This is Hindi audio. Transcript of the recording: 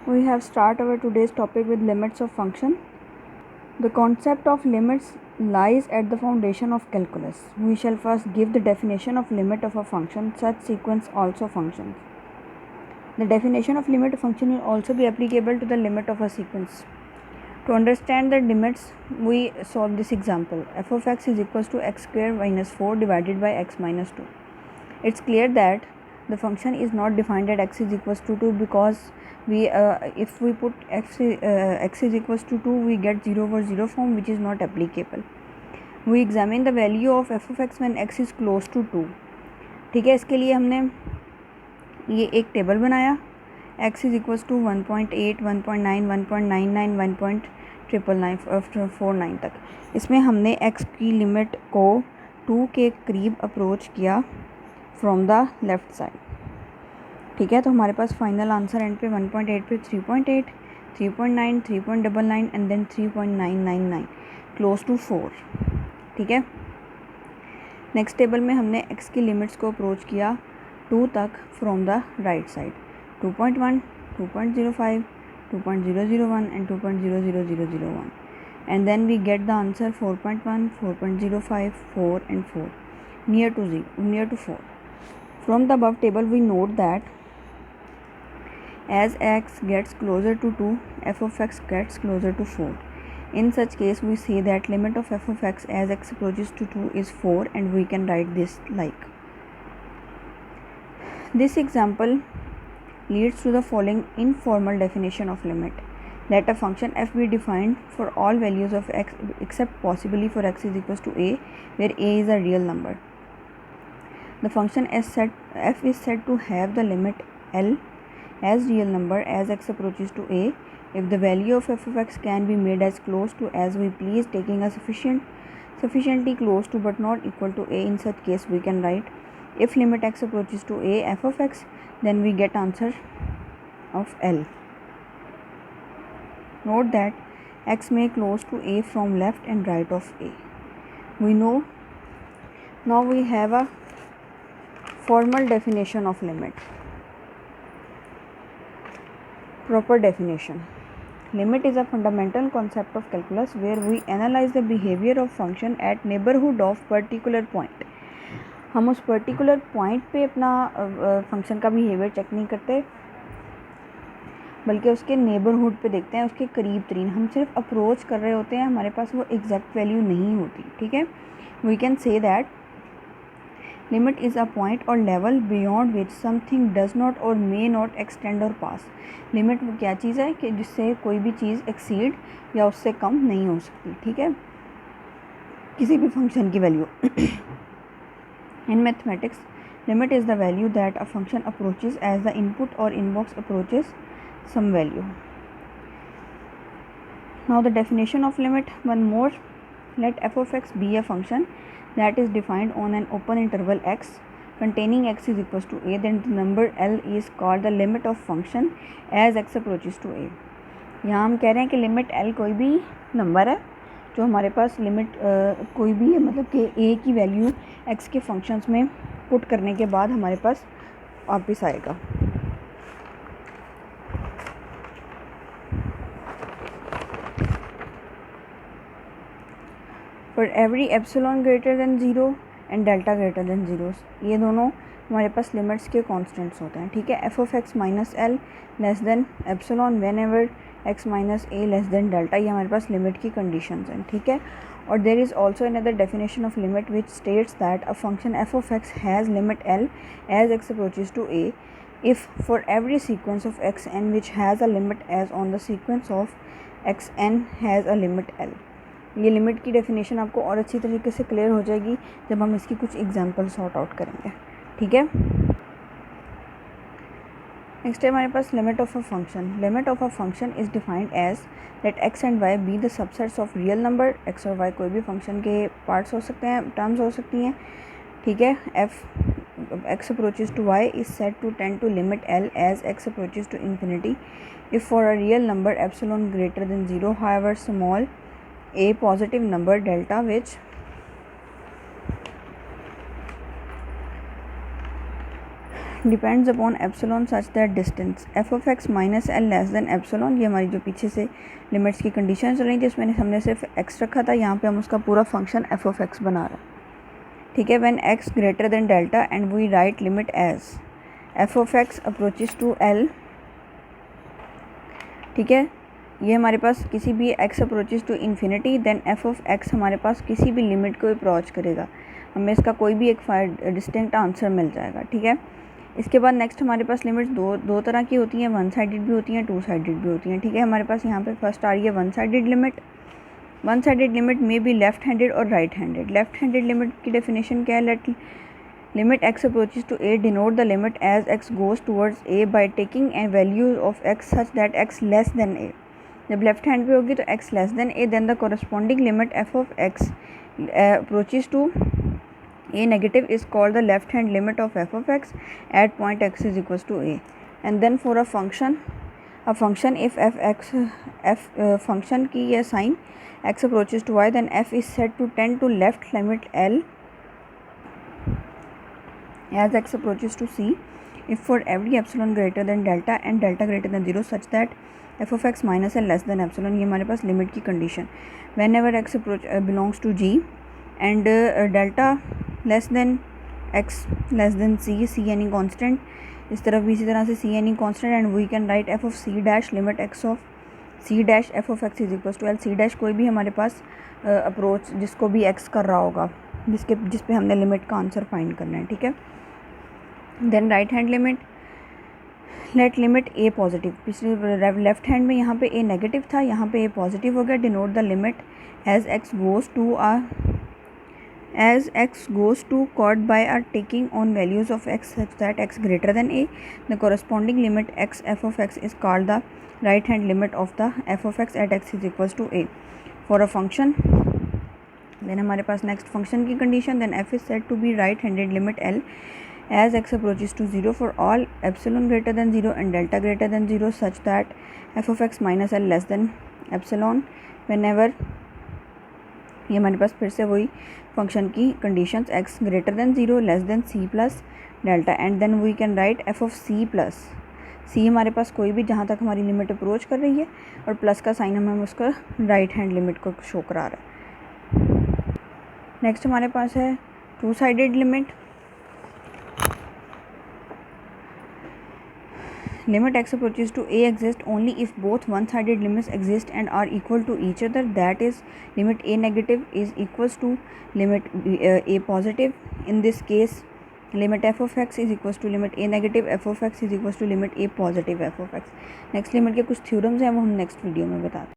We have start our today's topic with limits of function. The concept of limits lies at the foundation of calculus. We shall first give the definition of limit of a function. Such sequence also functions. The definition of limit of function will also be applicable to the limit of a sequence. To understand the limits, we solve this example. F of x is equals to x square minus 4 divided by x minus 2. It's clear that the function is not defined at x is equals to 2 because if we put x is equals to 2, we get 0 over 0 form, which is not applicable. We examine the value of f of x when x is close to 2. ठीक है, इसके लिए हमने ये एक टेबल बनाया. x is equals to 1.8, 1.9, 1.99, 1.99949 तक. इसमें हमने x की लिमिट को 2 के करीब अप्रोच किया फ्रॉम द लेफ़्ट साइड. ठीक है, तो हमारे पास फाइनल आंसर एंड पे 1.8 पे 3.8, 3.9, 3.99 एंड देन 3.999 क्लोज टू 4. ठीक है, नेक्स्ट टेबल में हमने x की लिमिट्स को अप्रोच किया 2 तक from the right side. 2.1, 2.05, 2.001 and 2.00001 and then we get the answer 4.1, 4.05, 4 and 4 near to 4. From the above table we note that as x gets closer to 2, f of x gets closer to 4. In such case we see that limit of f of x as x approaches to 2 is 4 and we can write this like. This example leads to the following informal definition of limit. Let a function f be defined for all values of x except possibly for x is equals to a, where a is a real number. The function f is said to have the limit L as real number as x approaches to a if the value of f of x can be made as close to as we please, taking a sufficiently close to but not equal to a. In such case we can write if limit x approaches to a f of x, then we get answer of L. Note that x may close to a from left and right of a. We know now we have a formal definition of limit. Proper definition. Limit is a fundamental concept of calculus where we analyze the behavior of function at neighborhood of particular point. हम उस पर्टिकुलर पॉइंट पे अपना फंक्शन का बिहेवियर चेक नहीं करते, बल्कि उसके नेबरहुड पे देखते हैं, उसके करीब तरीन. हम सिर्फ अप्रोच कर रहे होते हैं, हमारे पास वो एग्जैक्ट वैल्यू नहीं होती. ठीक है, we can say that limit is a point और level beyond which something does not और मे नॉट एक्सटेंड और पास. लिमिट वो क्या चीज़ है कि जिससे कोई भी चीज़ एक्सीड या उससे कम नहीं हो सकती. ठीक है, किसी भी फंक्शन की value. In mathematics, limit is the value that a function approaches as the input or inbox approaches some value. Now the definition of limit one more. Let f of x be a function that is defined on an open interval x containing x is equals to a, then the number L is called the limit of function as x approaches to a. यहाँ हम कह रहे हैं कि लिमिट L कोई भी नंबर है जो हमारे पास लिमिट कोई भी है, मतलब कि a की वैल्यू x के फंक्शंस में पुट करने के बाद हमारे पास वापस आएगा. For every epsilon greater than 0 and delta greater than 0, ये दोनों हमारे पास लिमिट्स के कॉन्स्टेंट्स होते हैं. ठीक है, F of x minus l less than epsilon when ever x minus A less than delta, ये हमारे पास लिमिट की कंडीशंस हैं. ठीक है, और there is also another definition of limit which states that a function f of x has limit l as x approaches to a if for every sequence of x n which has a limit as on the sequence of x n has a limit l. ये लिमिट की डेफिनेशन आपको और अच्छी तरीके से क्लियर हो जाएगी जब हम इसकी कुछ एग्जांपल सॉर्ट आउट करेंगे. ठीक है, नेक्स्ट है हमारे पास limit of a function. Limit of a function is defined as that X and Y be the subsets of real number. X और वाई कोई भी फंक्शन के पार्ट्स हो सकते हैं, टर्म्स हो सकती हैं. ठीक है, f x approaches to y is set to tend to limit l as x approaches to infinity if for a real number epsilon greater than 0, however small a positive number delta which depends upon epsilon such that distance f of x minus l less than epsilon. ये हमारी जो पीछे से लिमिट्स की कंडीशन चल रही थी उसमें हमने सिर्फ एक्स रखा था, यहाँ पे हम उसका पूरा फंक्शन एफ ऑफ एक्स बना रहे हैं, ठीक है। When x greater than delta and we write limit as f of x approaches to l, ठीक है। ये हमारे पास किसी भी x approaches to infinity, then f of x हमारे पास किसी भी लिमिट को अप्रोच करेगा, हमें इसका कोई भी एक डिस्टिंक्ट आंसर मिल जाएगा, ठीक है। इसके बाद नेक्स्ट हमारे पास लिमिट्स दो तरह की होती हैं, वन साइडेड भी होती हैं, टू साइडेड भी होती हैं, ठीक है। हमारे पास यहाँ पे फर्स्ट आ रही है one sided limit. One sided limit में भी लेफ्ट हैंडेड और right handed. Left handed limit की डेफिनेशन क्या है? Let limit x approaches to a denote the limit as x goes towards a by taking a value of x such that x less than a। जब लेफ्ट हैंड पे होगी तो x less than a, then the corresponding limit f of x approaches to a negative is called the left hand limit of f of x at point x is equals to a। and then for a function if f function की ये sign x approaches to y, then f is said to tend to left limit l as x approaches to c if for every epsilon greater than delta and delta greater than 0 such that f of x minus l less than epsilon। ये हमारे पास लिमिट की condition whenever x belongs to g and delta less than x less than c any constant, इस तरफ भी इसी तरह से c any constant and we can write f of c dash limit x of c dash f of x is equals to l। c dash कोई भी हमारे पास अप्रोच जिसको भी x कर रहा होगा, जिस पे हमने लिमिट का आंसर फाइंड करना है, ठीक है। Then right hand limit, let limit a positive. पिछले लेफ्ट हैंड में यहाँ पे ए नेगेटिव था, यहाँ पे ए पॉजिटिव हो गया। Denote the limit as x goes to chord by r taking on values of x such that x greater than a. The corresponding limit x f of x is called the right hand limit of the f of x at x is equals to a. For a function, then हमारे पास नेक्स्ट फंक्शन की condition, then f is said to be right handed limit l as x approaches to 0 for all epsilon greater than 0 and delta greater than 0 such that f of x minus l less than epsilon whenever, ये हमारे पास फिर से वही फंक्शन की conditions x greater than 0 less than c plus delta and then we can write f of c plus c हमारे पास कोई भी जहाँ तक हमारी लिमिट अप्रोच कर रही है और प्लस का साइन हमें उसका राइट हैंड लिमिट को शो करा रहा है। नेक्स्ट हमारे पास है two sided limit. Limit x approaches to a exists only if both one-sided limits exist and are equal to each other, that is limit a negative is equals to limit a positive। in this case limit f of x is equals to limit a negative f of x is equals to limit a positive f of x। Next limit के कुछ थ्योरम्स हैं वो हम नेक्स्ट वीडियो में बताते हैं।